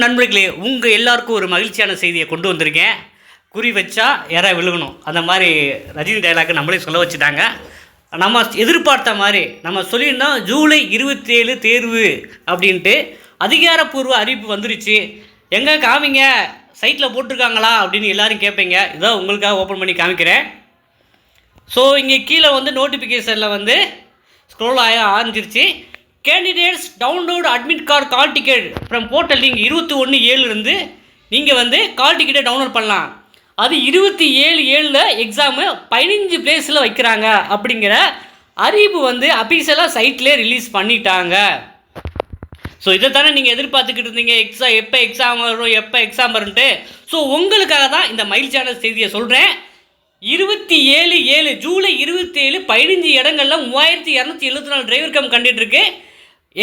நண்பர்களே, உங்கள் எல்லாருக்கும் ஒரு மகிழ்ச்சியான செய்தியை கொண்டு வந்திருக்கேன். குறி வச்சா யாரா விழுகணும், அந்த மாதிரி ரஜினி டைலாக் நம்மளே சொல்ல வச்சுட்டாங்க. நம்ம எதிர்பார்த்த மாதிரி நம்ம சொல்லியிருந்தோம் ஜூலை 27 தேர்வு அப்படின்ட்டு அதிகாரப்பூர்வ அறிவிப்பு வந்துருச்சு. எங்கே காமிங்க, சைட்டில் போட்டிருக்காங்களா அப்படின்னு எல்லோரும் கேட்பீங்க. இதான் உங்களுக்காக ஓப்பன் பண்ணி காமிக்கிறேன். ஸோ இங்கே கீழே நோட்டிஃபிகேஷனில் ஸ்க்ரோல் ஆரம்பிச்சிருச்சு. Candidates download admit card call ticket from portal link 21/7 நீங்கள் கால் டிக்கெட்டை டவுன்லோட் பண்ணலாம். அது 27/7 எக்ஸாமு 15 பிளேஸில் வைக்கிறாங்க அப்படிங்கிற அறிவிப்பு அஃபீஷியலாக சைட்லேயே ரிலீஸ் பண்ணிட்டாங்க. ஸோ இதை தானே நீங்கள் எதிர்பார்த்துக்கிட்டு இருந்தீங்க, எப்போ எக்ஸாம் வரும், எப்போ எக்ஸாம் வரும்ன்ட்டு. ஸோ உங்களுக்காக தான் இந்த மகிழ்ச்சியான செய்தியை சொல்கிறேன். 27/7 ஜூலை 27 15 இடங்களில் 3274 டிரைவர் கம் கண்டிட்டு இருக்கு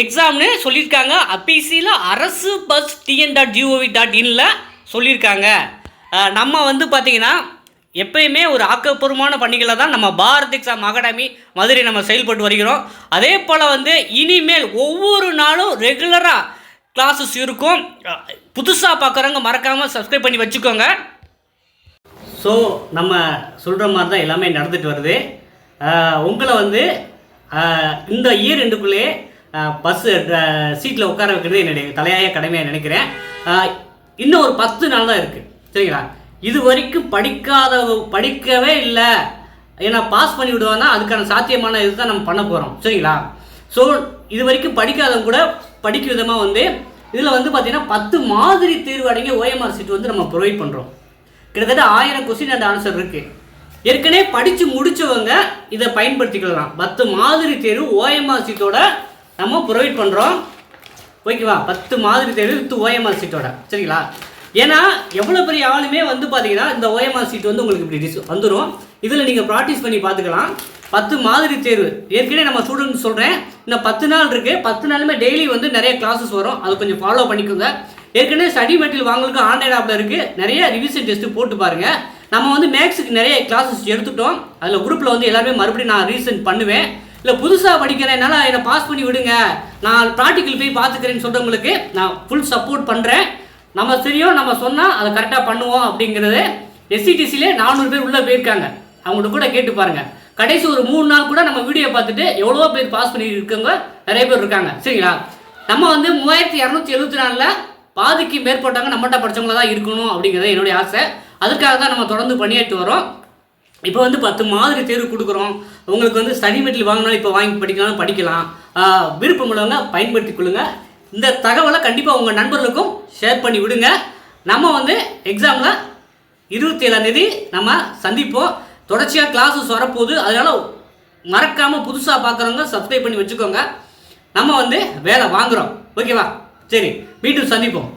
எக்ஸாம்னு சொல்லியிருக்காங்க. அபிசியில் அரசு பஸ் tn.gov.in சொல்லியிருக்காங்க. நம்ம பார்த்தீங்கன்னா எப்பயுமே ஒரு ஆக்கப்பூர்வமான பணிகளை தான் நம்ம பாரத் எக்ஸாம் அகாடமி மதுரை நம்ம செயல்பட்டு வருகிறோம். அதே போல் இனிமேல் ஒவ்வொரு நாளும் ரெகுலராக கிளாஸஸ் இருக்கும். புதுசாக பார்க்குறவங்க மறக்காமல் சப்ஸ்கிரைப் பண்ணி வச்சுக்கோங்க. ஸோ நம்ம சொல்கிற மாதிரி தான் எல்லாமே நடந்துட்டு வருது. உங்களை இந்த இயர் ரெண்டுக்குள்ளேயே பஸ்ஸு சீட்டில் உட்கார வைக்கிறது என்னுடைய தலையாய கடமையாக நினைக்கிறேன். இன்னும் ஒரு 10 நாள் தான் இருக்குது, சரிங்களா? இது வரைக்கும் படிக்கவே இல்லை, ஏன்னா பாஸ் பண்ணி விடுவாங்கன்னா அதுக்கான சாத்தியமான இது தான் நம்ம பண்ண போகிறோம், சரிங்களா? ஸோ இது வரைக்கும் படிக்காதவங்க கூட படிக்க விதமாக இதில் பார்த்தீங்கன்னா 10 மாதிரி தேர்வு அடங்கிய ஓஎம்ஆர் சீட் நம்ம ப்ரொவைட் பண்ணுறோம். கிட்டத்தட்ட 1000 கொஸ்டின் அண்ட் ஆன்சர் இருக்குது. ஏற்கனவே படித்து முடித்தவங்க இதை பயன்படுத்திக்கலாம். 10 மாதிரி தேர்வு ஓஎம்ஆர் சீட்டோட நம்ம ப்ரொவைட் பண்ணுறோம், ஓகேவா? 10 மாதிரி தேர்வு வித் ஓஎம்ஆர் சீட்டோட, சரிங்களா? ஏன்னா எவ்வளோ பெரிய ஆளுமே பார்த்தீங்கன்னா இந்த ஓஎம்ஆர் சீட் உங்களுக்கு இப்படி வந்துடும். இதில் நீங்கள் ப்ராக்டிஸ் பண்ணி பார்த்துக்கலாம். 10 மாதிரி தேர்வு ஏற்கனவே நம்ம ஸ்டூடெண்ட்ஸ் சொல்கிறேன், இன்னும் 10 நாள் இருக்குது. 10 நாளுமே டெய்லி நிறைய கிளாஸஸ் வரும், அதை கொஞ்சம் ஃபாலோ பண்ணிக்கோங்க. ஏற்கனவே ஸ்டடி மெட்டீரியல் வாங்களுக்கு ஆன்லைன் ஆப்பில் இருக்குது, நிறைய ரிவிஷன் டெஸ்ட்டு போட்டு பாருங்கள். நம்ம மேக்ஸுக்கு நிறைய கிளாஸஸ் எடுத்துட்டோம், அதில் குரூப்பில் எல்லாருமே மறுபடியும் நான் ரீசன் பண்ணுவேன். இல்லை புதுசாக படிக்கிறேன்னால என்னை பாஸ் பண்ணி விடுங்க, நான் ப்ராக்டிக்கல் போய் பார்த்துக்கிறேன்னு சொல்கிறவங்களுக்கு நான் ஃபுல் சப்போர்ட் பண்ணுறேன். நம்ம தெரியும், நம்ம சொன்னால் அதை கரெக்டாக பண்ணுவோம் அப்படிங்கிறது. எஸ்சிடிசிலே 400 பேர் உள்ளே போயிருக்காங்க, அவங்கள்ட்ட கூட கேட்டு பாருங்கள். கடைசி ஒரு 3 நாள் கூட நம்ம வீடியோ பார்த்துட்டு எவ்வளோ பேர் பாஸ் பண்ணி இருக்கவங்க நிறைய பேர் இருக்காங்க, சரிங்களா? நம்ம 3274 பாதிக்கு மேற்பட்டவங்க நம்மகிட்ட படித்தவங்கள தான் இருக்கணும் அப்படிங்கிறது என்னுடைய ஆசை. அதுக்காக தான் நம்ம தொடர்ந்து பண்ணிட்டு வரோம். இப்போ 10 மாதிரி தேர்வு கொடுக்குறோம். உங்களுக்கு ஸ்டடி மெட்டீரியல் வாங்கினாலும் இப்போ வாங்கி படிக்கலாம், படிக்கலாம். விருப்பம் உள்ளவங்க பயன்படுத்தி கொள்ளுங்கள். இந்த தகவலை கண்டிப்பாக உங்கள் நண்பர்களுக்கும் ஷேர் பண்ணி விடுங்க. நம்ம எக்ஸாமில் 27ஆம் தேதி நம்ம சந்திப்போம். தொடர்ச்சியாக கிளாஸஸ் வரப்போகுது, அதனால் மறக்காமல் புதுசாக பார்க்குறவங்க சப்ஸ்கிரைப் பண்ணி வச்சுக்கோங்க. நம்ம வேலை வாங்குகிறோம், ஓகேவா? சரி, மீண்டும் சந்திப்போம்.